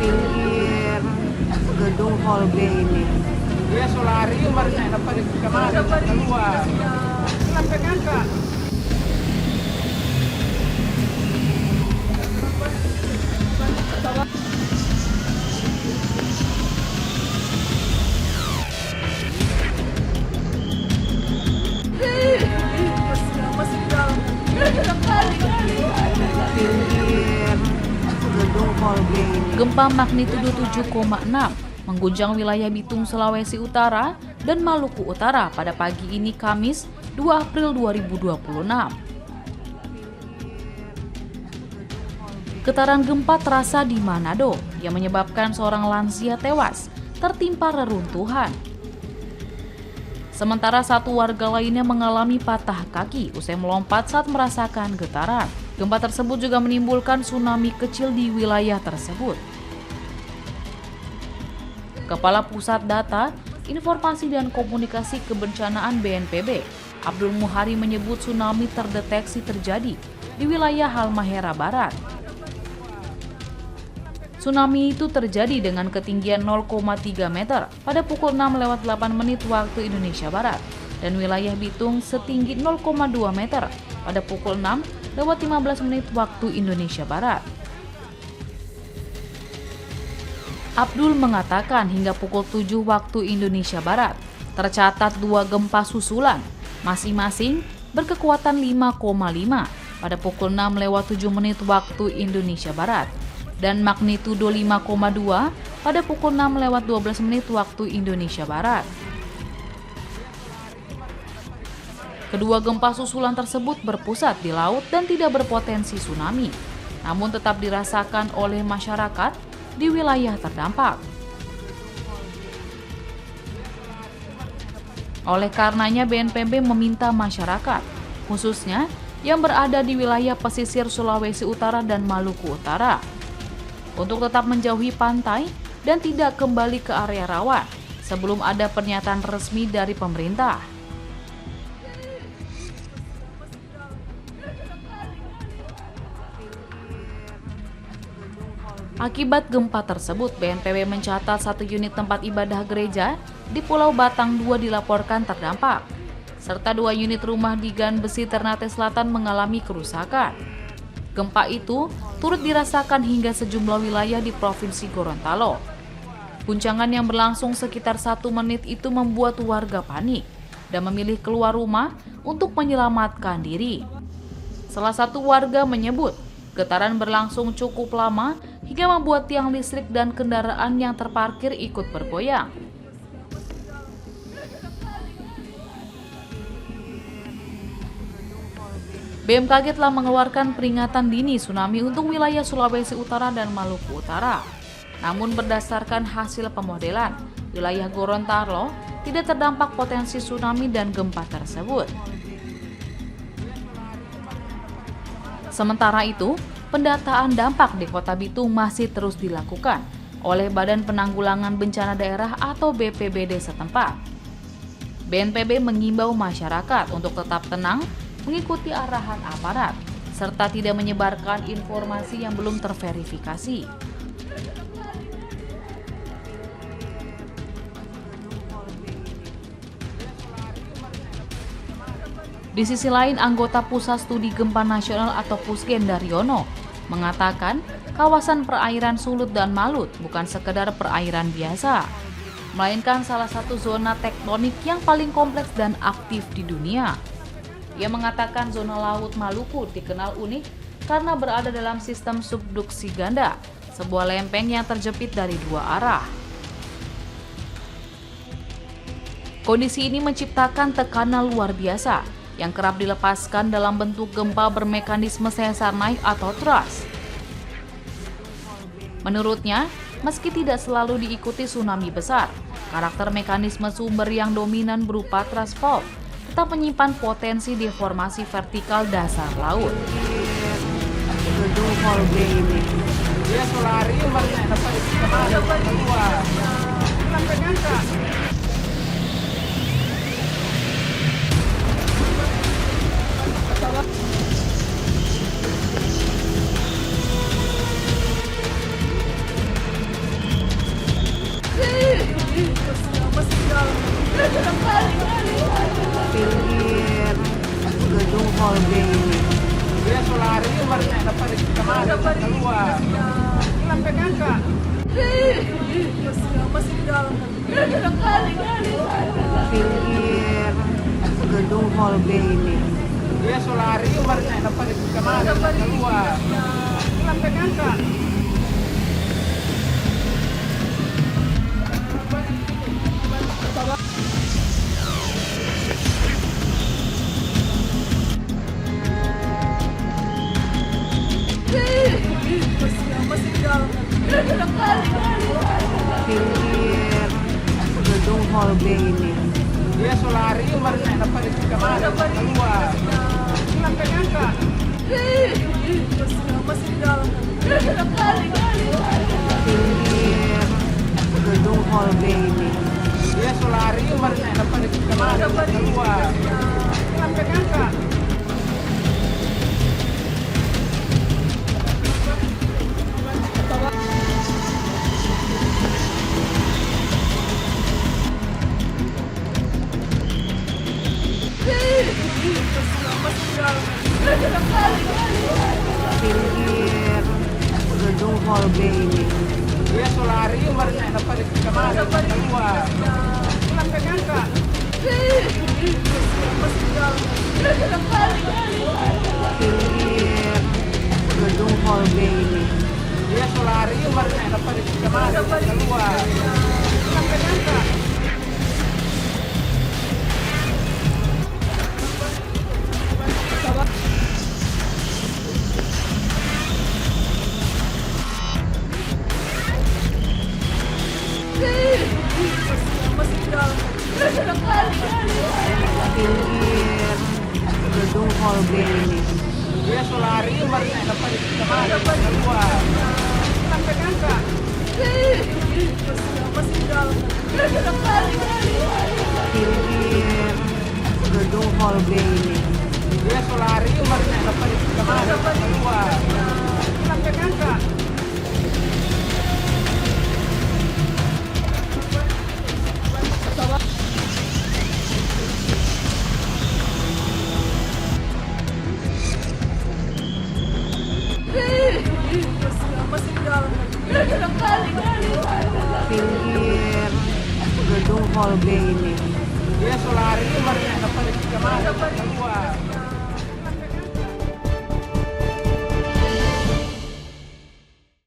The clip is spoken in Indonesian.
pinggir gedung Hall B ini. Dia solarium harusnya dapat kemana keluar. Kenapa ngangkat? Pinggir gedung Hall B ini. Gempa magnitudo 7,6 mengguncang wilayah Bitung, Sulawesi Utara dan Maluku Utara pada pagi ini Kamis 2 April 2026. Getaran gempa terasa di Manado yang menyebabkan seorang lansia tewas tertimpa reruntuhan. Sementara satu warga lainnya mengalami patah kaki usai melompat saat merasakan getaran. Gempa tersebut juga menimbulkan tsunami kecil di wilayah tersebut. Kepala Pusat Data, Informasi dan Komunikasi Kebencanaan BNPB, Abdul Muhari menyebut tsunami terdeteksi terjadi di wilayah Halmahera Barat. Tsunami itu terjadi dengan ketinggian 0,3 meter pada pukul 6:08 waktu Indonesia Barat dan wilayah Bitung setinggi 0,2 meter pada pukul 6:15 waktu Indonesia Barat. Abdul mengatakan hingga pukul 7 waktu Indonesia Barat tercatat 2 gempa susulan, masing-masing berkekuatan 5,5 pada pukul 6:07 waktu Indonesia Barat dan magnitudo 5,2 pada pukul 6:12 waktu Indonesia Barat. Kedua gempa susulan tersebut berpusat di laut dan tidak berpotensi tsunami, namun tetap dirasakan oleh masyarakat di wilayah terdampak. Oleh karenanya BNPB meminta masyarakat, khususnya yang berada di wilayah pesisir Sulawesi Utara dan Maluku Utara, untuk tetap menjauhi pantai dan tidak kembali ke area rawan sebelum ada pernyataan resmi dari pemerintah. Akibat gempa tersebut, BNPB mencatat 1 unit tempat ibadah gereja di Pulau Batang 2 dilaporkan terdampak, serta 2 unit rumah di Gan Besi Ternate Selatan mengalami kerusakan. Gempa itu turut dirasakan hingga sejumlah wilayah di Provinsi Gorontalo. Guncangan yang berlangsung sekitar 1 menit itu membuat warga panik dan memilih keluar rumah untuk menyelamatkan diri. Salah satu warga menyebut getaran berlangsung cukup lama hingga membuat tiang listrik dan kendaraan yang terparkir ikut bergoyang. BMKG telah mengeluarkan peringatan dini tsunami untuk wilayah Sulawesi Utara dan Maluku Utara. Namun berdasarkan hasil pemodelan, wilayah Gorontalo tidak terdampak potensi tsunami dan gempa tersebut. Sementara itu, pendataan dampak di Kota Bitung masih terus dilakukan oleh Badan Penanggulangan Bencana Daerah atau BPBD setempat. BNPB mengimbau masyarakat untuk tetap tenang, mengikuti arahan aparat, serta tidak menyebarkan informasi yang belum terverifikasi. Di sisi lain, anggota Pusat Studi Gempa Nasional atau Pusgen Daryono mengatakan kawasan perairan Sulut dan Malut bukan sekedar perairan biasa, melainkan salah satu zona tektonik yang paling kompleks dan aktif di dunia. Ia mengatakan zona Laut Maluku dikenal unik karena berada dalam sistem subduksi ganda, sebuah lempeng yang terjepit dari 2 arah. Kondisi ini menciptakan tekanan luar biasa yang kerap dilepaskan dalam bentuk gempa bermekanisme sesar naik atau thrust. Menurutnya, meski tidak selalu diikuti tsunami besar, karakter mekanisme sumber yang dominan berupa thrust fault tetap menyimpan potensi deformasi vertikal dasar laut. Gedung Hall B ini. Dia solarium harusnya dapat kemana keluar. Kenapa ngangkat? keluar. Hilang pegang kak. Masih di dalam. Pinggir gedung Hall B ini. Dia solarium barusan dapat kemana keluar. Hilang pegang kak. Masih di dalam. Pinggir gedung Hall B ini. Dia solarium barusan dapat kemana keluar. Hilang pegang kak. Masih di dalam. Pinggir gedung Hall B ini. Dia solarium barusan dapat kemana keluar. Hilang pegang kak. Masih di dalam. Pinggir gedung Hall B ini. Dia solarium barusan dapat kemana keluar. Hilang pegang kak. Masih di dalam. Pinggir gedung Hall B ini. Dia solarium barusan dapat kemana keluar. Hilang pegang kak. Masih di dalam. Pinggir gedung Hall B ini. Dia solarium barusan dapat kemana keluar. Hilang pegang kak. Masih di dalam. Pinggir gedung Hall B ini. Dia solarium barusan dapat kemana keluar. Hilang pegang kak. Masih di dalam. Pinggir gedung Hall B ini. Dia solarium barusan dapat kemana keluar.